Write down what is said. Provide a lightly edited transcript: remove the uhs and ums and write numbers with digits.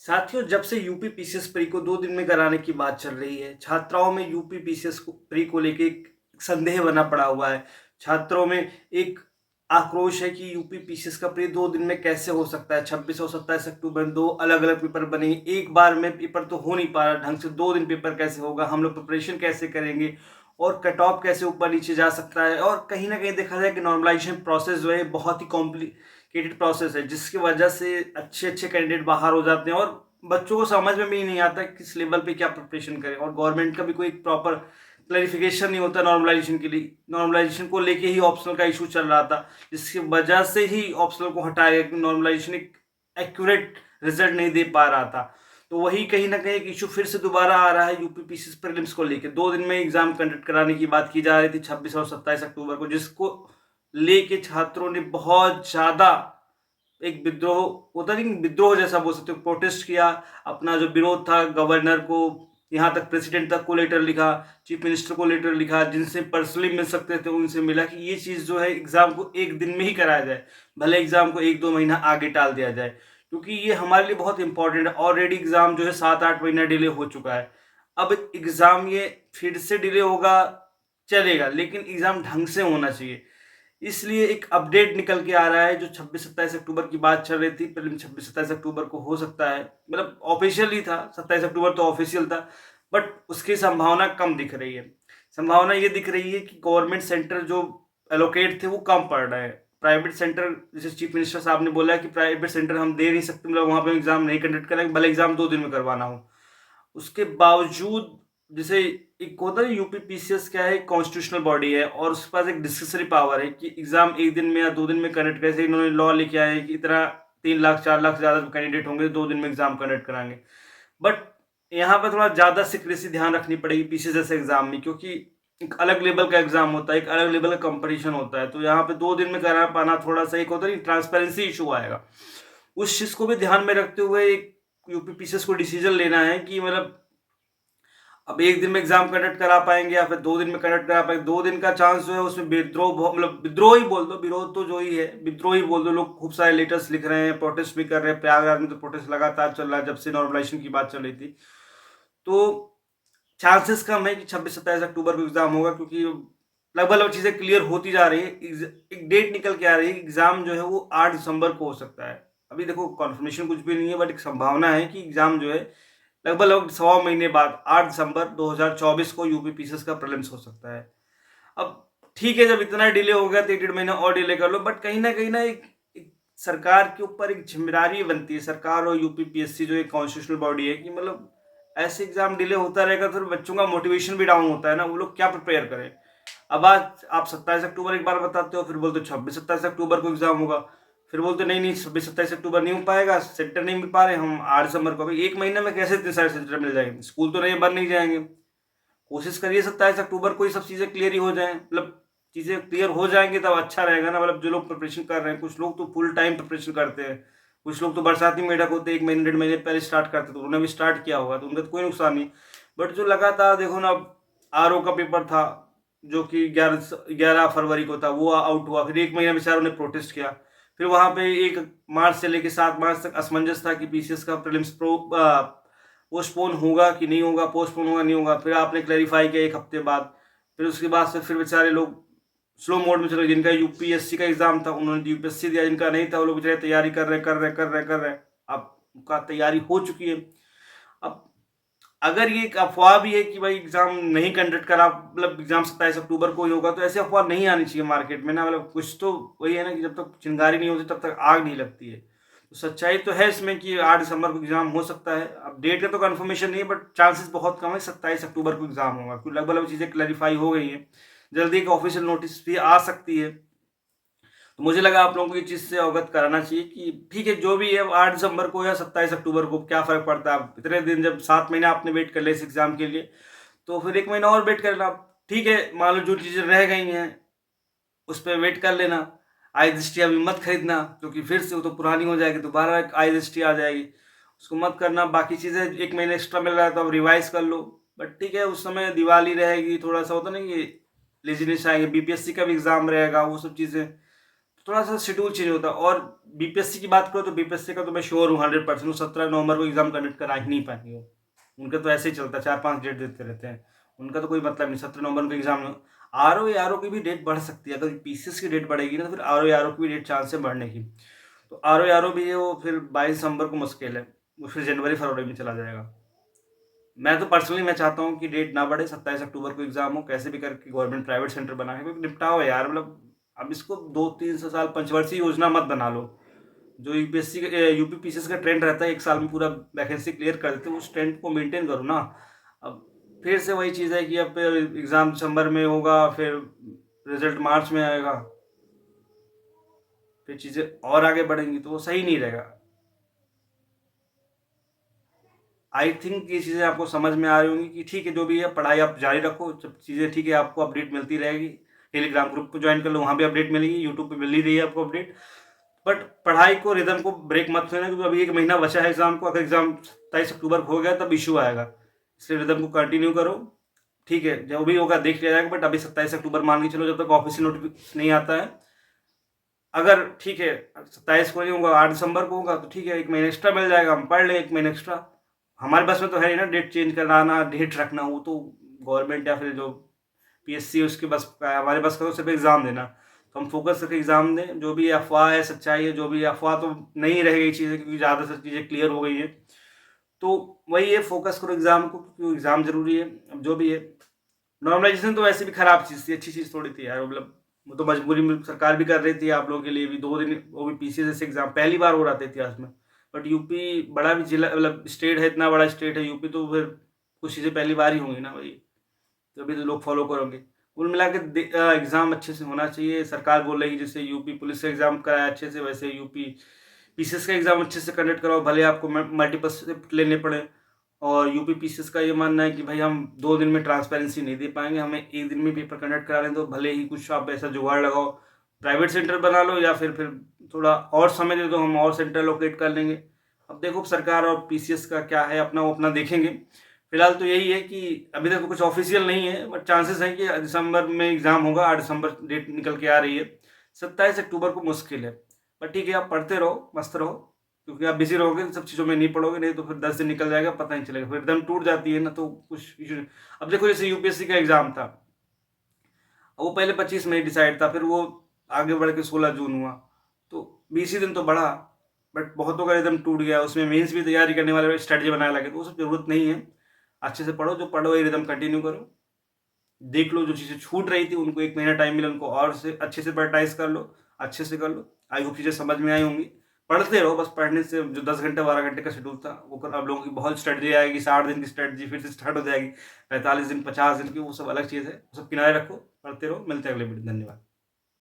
साथियों, जब से यूपी पीसीएस प्री को 2 दिन में कराने की बात चल रही है, छात्राओं में यूपी पीसीएस को प्री को लेके एक संदेह बना पड़ा हुआ है। छात्रों में एक आक्रोश है कि यूपी पीसीएस का प्री 2 दिन में कैसे हो सकता है। 26 और 27 अक्टूबर 2 अलग-अलग पेपर बने, एक बार में पेपर तो हो नहीं पा रहा ढंग से, 2 दिन पेपर कैसे होगा? हम लोग प्रिपरेशन कैसे करेंगे? और कट ऑफ कैसे ऊपर-नीचे जा सकता है? और कहीं न कहीं देखा जाए कि नॉर्मलाइज़ेशन प्रोसेस जो है बहुत ही कॉम्प्लिकेटेड प्रोसेस है, जिसकी वजह से अच्छे-अच्छे कैंडिडेट बाहर हो जाते हैं और बच्चों को समझ में भी नहीं आता किस लेवल पे क्या प्रिपरेशन करें। और गवर्नमेंट का भी कोई प्रॉपर क्लैरिफिकेशन नहीं होता नॉर्मलाइजेशन के लिए। नॉर्मलाइजेशन को लेके ही ऑप्शनल का इशू चल रहा था, जिसकी वजह से ही ऑप्शनल को हटाया गया कि नॉर्मलाइजेशन एक एक्यूरेट रिजल्ट नहीं दे पा रहा था। तो वही कहीं ना कहीं एक इशू फिर से दोबारा आ रहा है यूपी पीसीएस प्रीलिम्स को लेके। 2 दिन में एग्जाम कंडक्ट कराने की बात की जा रही थी 26 और 27 अक्टूबर को, जिसको लेके छात्रों ने बहुत ज्यादा एक विद्रोह होता नहीं, विद्रोह जैसा बोल सकते हो, प्रोटेस्ट किया। अपना जो विरोध था गवर्नर को, यहाँ तक प्रेसिडेंट तक को लेटर लिखा, चीफ मिनिस्टर को लेटर लिखा, जिनसे पर्सनली मिल सकते थे उनसे मिला कि ये चीज़ जो है एग्जाम को एक दिन में ही कराया जाए, भले एग्जाम को 1-2 महीना आगे टाल दिया जाए, क्योंकि ये हमारे लिए बहुत इंपॉर्टेंट है। ऑलरेडी एग्जाम जो है 7-8 महीना डिले हो चुका है। अब एग्जाम ये फिर से डिले होगा चलेगा, लेकिन एग्जाम ढंग से होना चाहिए। इसलिए एक अपडेट निकल के आ रहा है, जो 26-27 अक्टूबर की बात चल रही थी, प्रीलिम 26-27 अक्टूबर को हो सकता है, मतलब ऑफिशियल ही था, 27 अक्टूबर तो ऑफिशियल था, बट उसकी संभावना कम दिख रही है। संभावना ये दिख रही है कि गवर्नमेंट सेंटर जो एलोकेट थे वो कम पड़ रहे हैं। प्राइवेट सेंटर, जैसे चीफ मिनिस्टर साहब ने बोला है कि प्राइवेट सेंटर हम दे नहीं सकते, मतलब वहां पे एग्जाम नहीं कंडक्ट करेंगे, भले एग्जाम 2 दिन में करवाना हो। उसके बावजूद जैसे एक होता है यूपी पीसीएस क्या है, कॉन्स्टिट्यूशनल बॉडी है और उसके पास एक डिस्क्रिशनरी पावर है कि एग्जाम 1 दिन में या 2 दिन में कंडक्ट, कैसे इन्होंने लॉ लेके आए हैं कि इतना 3 लाख 4 लाख से ज्यादा कैंडिडेट होंगे 2 दिन में एग्जाम कंडक्ट कराएंगे। बट यहाँ पर थोड़ा ज्यादा सिक्रेसी ध्यान रखनी पड़ेगी पीसीएस जैसे एग्जाम में, क्योंकि एक अलग लेवल का एग्जाम होता है, एक अलग लेवल का कंपटीशन होता है। तो यहाँ पे 2 दिन में करा पाना थोड़ा सा एक होता है, ट्रांसपेरेंसी इशू आएगा। उस चीज को भी ध्यान में रखते हुए एक यूपी पीसीएस को डिसीजन लेना है कि मतलब अब 1 दिन में एग्जाम कंडक्ट करा पाएंगे या फिर 2 दिन में कंडक्ट करा पाएंगे। 2 दिन का चांस जो है उसमें विद्रोह, मतलब विद्रोह ही बोल दो, विरोध तो जो ही है, विद्रोह ही बोल दो। लोग खूब सारे लेटर्स लिख रहे हैं, प्रोटेस्ट भी कर रहे हैं। प्रयागराज में तो प्रोटेस्ट लगातार चल रहा है जब से नॉर्मलाइजेशन की बात चल रही थी। तो चांसेस कम है कि 26-27 अक्टूबर को एग्जाम होगा, क्योंकि लगभग लगभग चीजें क्लियर होती जा रही है। एक डेट निकल के आ रही है, एग्जाम जो है वो 8 दिसंबर को हो सकता है। अभी देखो कॉन्फर्मेशन कुछ भी नहीं है, बट एक संभावना है कि एग्जाम जो है लगभग लगभग 1.25 महीने बाद 8 दिसंबर 2024 को यूपी पीसीएस का प्रीलिम्स हो सकता है। अब ठीक है, जब इतना डिले हो गया तो 1-1.5 महीना और डिले कर लो, बट कहीं ना एक सरकार के ऊपर एक जिम्मेदारी बनती है, सरकार और यूपी पीएससी जो एक कॉन्स्टिट्यूशनल बॉडी है, कि मतलब ऐसे एग्जाम डिले होता रहेगा तो बच्चों का मोटिवेशन भी डाउन होता है ना, वो लोग क्या प्रिपेयर करें। अब आज आप 27 अक्टूबर एक बार बताते हो, फिर बोलते हो 26-27 अक्टूबर को एग्जाम होगा, फिर बोलते नहीं नहीं 26-27 अक्टूबर नहीं हो पाएगा, सेंटर नहीं मिल पा रहे, हम 8 दिसंबर को। अभी 1 महीने में कैसे इतने सारे सेंटर मिल जाएंगे? स्कूल तो नहीं, बंद नहीं जाएंगे। कोशिश करिए 27 अक्टूबर को ये सब चीजें क्लियर ही हो जाए, मतलब चीजें क्लियर हो जाएंगी तब अच्छा रहेगा ना। मतलब जो लोग प्रिपरेशन कर रहे हैं, कुछ लोग तो फुल टाइम प्रिपरेशन करते हैं, कुछ लोग तो बरसाती मेढक होते 1 महीने 1.5 महीने पहले स्टार्ट करते, तो उन्होंने भी स्टार्ट किया होगा तो उनका तो कोई नुकसान नहीं। बट जो लगातार देखो ना, अब आरओ का पेपर था जो कि 11 फरवरी को था, वो आउट हुआ, फिर 1 महीना बेचारों ने प्रोटेस्ट किया। फिर वहां पे 1 मार्च से लेकर 7 मार्च तक असमंजस था कि पीसीएस का प्रीलिम्स पोस्टपोन होगा कि नहीं होगा, पोस्टपोन होगा नहीं होगा। फिर आपने क्लैरिफाई किया 1 हफ्ते बाद। फिर उसके बाद से फिर बेचारे लोग स्लो मोड में चले। जिनका यूपीएससी का एग्जाम था उन्होंने यूपीएससी दिया, जिनका नहीं था वो लोग बेचारे तैयारी कर रहे हैं। अब उनका तैयारी हो चुकी है। अब अगर ये एक अफवाह भी है कि भाई एग्जाम नहीं कंडक्ट करा, मतलब एग्जाम 27 अक्टूबर को ही होगा, तो ऐसी अफवाह नहीं आनी चाहिए मार्केट में ना। मतलब कुछ तो वही है ना कि जब तक चिंगारी नहीं होती तब तक आग नहीं लगती है। तो सच्चाई तो है इसमें कि 8 दिसंबर को एग्जाम हो सकता है। अब डेट का तो कंफर्मेशन नहीं है, बट चांसेस बहुत कम है 27 अक्टूबर को एग्जाम होगा, क्योंकि लगभग लगभग चीजें क्लैरिफाई हो गई हैं। जल्दी एक ऑफिशियल नोटिस भी आ सकती है। तो मुझे लगा आप लोगों को इस चीज से अवगत कराना चाहिए कि ठीक है, जो भी है 8 दिसंबर को या 27 अक्टूबर को क्या फर्क पड़ता है। इतने दिन, जब 7 महीने आपने वेट कर लिया इस एग्जाम के लिए, तो फिर 1 महीना और वेट कर लेना। ठीक है, मान लो जो चीजें रह गई हैं उस पर वेट कर लेना। आई दृष्टि अभी मत खरीदना, क्योंकि फिर से वो तो पुरानी हो जाएगी, दोबारा एक आई दृष्टि आ जाएगी, उसको मत करना। बाकी चीजें 1 महीने एक्स्ट्रा मिल रहा है तो अब रिवाइज कर लो। बट ठीक है, उस समय दिवाली रहेगी, थोड़ा सा होता नहीं, ये लेजीनेस आएंगे, बीपीएससी का भी एग्जाम रहेगा, वो सब चीजें थोड़ा सा शेड्यूल चेंज होता है। और बीपीएससी की बात करो तो बीपीएससी का तो मैं श्योर हूँ 100% 17 नवंबर को एग्जाम कंडक्ट करा ही नहीं पाएंगे वो। उनका तो ऐसे ही चलता है, 4-5 डेट देते रहते हैं, उनका तो कोई मतलब नहीं। 17 नवंबर को एग्जाम। आरओ की भी डेट बढ़ सकती है, अगर पीसीएस की डेट बढ़ेगी ना तो फिर आरओ की भी डेट चांस है बढ़ने की। तो आरओ भी है वो फिर 22 दिसंबर को मुश्किल है, वो फिर जनवरी फरवरी में चला जाएगा। मैं तो पर्सनली मैं चाहता हूँ कि डेट ना बढ़े, 27 अक्टूबर को एग्जाम हो, कैसे भी करके गवर्नमेंट प्राइवेट सेंटर बना है, क्योंकि निपटाओ यार। मतलब अब इसको 2-3 साल पंचवर्षीय योजना मत बना लो। जो यूपीएससी यूपी पीसीएस का ट्रेंड रहता है 1 साल में पूरा वैकेंसी क्लियर कर देते हैं, उस ट्रेंड को मेंटेन करो ना। अब फिर से वही चीज़ है कि अब एग्ज़ाम दिसंबर में होगा, फिर रिजल्ट मार्च में आएगा, फिर चीज़ें और आगे बढ़ेंगी तो वो सही नहीं रहेगा। आई थिंक ये चीज़ें आपको समझ में आ रही होंगी कि ठीक है, जो भी है पढ़ाई आप जारी रखो, सब चीज़ें ठीक है, आपको अपडेट मिलती रहेगी। टेलीग्राम ग्रुप को ज्वाइन कर लो, वहाँ भी अपडेट मिलेगी, यूट्यूब पे मिल ही रही है आपको अपडेट। बट पढ़ाई को, रिदम को ब्रेक मत लेना, क्योंकि अभी 1 महीना बचा है एग्जाम को। अगर एग्जाम 27 अक्टूबर को हो गया तब इशू आएगा, इसलिए रिदम को कंटिन्यू करो। ठीक है, जो भी होगा देख लिया जाएगा, बट अभी 27 अक्टूबर मान के चलो, जब तक ऑफिशियल नोटिफिकेशन नहीं आता है। अगर ठीक है 27 को नहीं होगा, 8 दिसंबर को होगा, तो ठीक है 1 महीना एक्स्ट्रा मिल जाएगा, हम पढ़ लें 1 महीना एक्स्ट्रा। हमारे बस में तो है ही ना डेट चेंज कराना, डेट रखना, वो तो गवर्नमेंट या फिर जो पीएससी है उसके बस का है। हमारे बस का तो सिर्फ एग्ज़ाम देना, तो हम फोकस करके एग्ज़ाम दें। जो भी अफवाह है, सच्चाई है, जो भी अफवाह तो नहीं रह गई चीज़ें, क्योंकि ज़्यादातर चीज़ें क्लियर हो गई है। तो वही है, फोकस करो एग्ज़ाम को, क्योंकि एग्ज़ाम ज़रूरी है। अब जो भी है, नॉर्मलाइजेशन तो वैसे भी खराब चीज़ थी, अच्छी चीज़ थोड़ी थी यार। मतलब वो तो मजबूरी में सरकार भी कर रही थी आप लोगों के लिए भी, 2 दिन वो भी पीसीएस जैसे एग्ज़ाम पहली बार हो रहा था इतिहास में। बट यूपी बड़ा भी जिला, मतलब स्टेट है, इतना बड़ा स्टेट है यूपी, तो फिर कुछ चीज़ें पहली बार ही होंगी ना भाई, तभी तो लोग फॉलो करोगे। कुल मिला के एग्ज़ाम अच्छे से होना चाहिए। सरकार बोल रही है जैसे यूपी पुलिस का एग्ज़ाम कराया अच्छे से, वैसे यूपी पीसीएस का एग्ज़ाम अच्छे से कंडक्ट कराओ, भले आपको मल्टीपल शिफ्ट लेने पड़े। और यूपी पीसीएस का ये मानना है कि भाई हम 2 दिन में ट्रांसपेरेंसी नहीं दे पाएंगे, हमें 1 दिन में पेपर कंडक्ट करा लें, तो भले ही कुछ आप ऐसा जुगाड़ लगाओ, प्राइवेट सेंटर बना लो, या फिर थोड़ा और समय दे दो, हम और सेंटर लोकेट कर लेंगे। अब देखो सरकार और पीसीएस का क्या है, अपना वो अपना देखेंगे। फिलहाल तो यही है कि अभी तक तो कुछ ऑफिशियल नहीं है, बट चांसेस हैं कि दिसंबर में एग्जाम होगा। 8 दिसंबर डेट निकल के आ रही है, 27 अक्टूबर को मुश्किल है। पर ठीक है, आप पढ़ते रहो, मस्त रहो, क्योंकि आप बिजी रहोगे इन सब चीज़ों में नहीं पढ़ोगे, नहीं तो फिर 10 दिन निकल जाएगा पता नहीं चलेगा, फिर एकदम टूट जाती है ना, तो कुछ इशू। अब देखो जैसे यूपीएससी का एग्जाम था, वो पहले 25 मई डिसाइड था, फिर वो आगे बढ़ के 16 जून हुआ, तो 20 ही दिन तो बढ़ा। बट बहुतों का एकदम टूट गया, उसमें मेंस भी तैयारी करने वाले स्ट्रेटजी बनाने लगे, तो वो सब जरूरत नहीं है। अच्छे से पढ़ो, जो पढ़ो एकदम कंटिन्यू करो। देख लो जो चीज़ें छूट रही थी उनको 1 महीना टाइम मिला, उनको और से अच्छे से प्रायोरिटाइज कर लो, अच्छे से कर लो। आई होप चीज़ें समझ में आई होंगी। पढ़ते रहो बस, पढ़ने से जो 10 घंटे 12 घंटे का शेड्यूल था वो कर, आप लोगों की बहुत स्ट्रेटजी आएगी। 60 दिन की स्ट्रेटजी फिर से स्टार्ट हो जाएगी, 45 दिन 50 दिन की, वो सब अलग चीज़ है, वो सब किनारे रखो, पढ़ते रहो। मिलते हैं अगले वीडियो, धन्यवाद।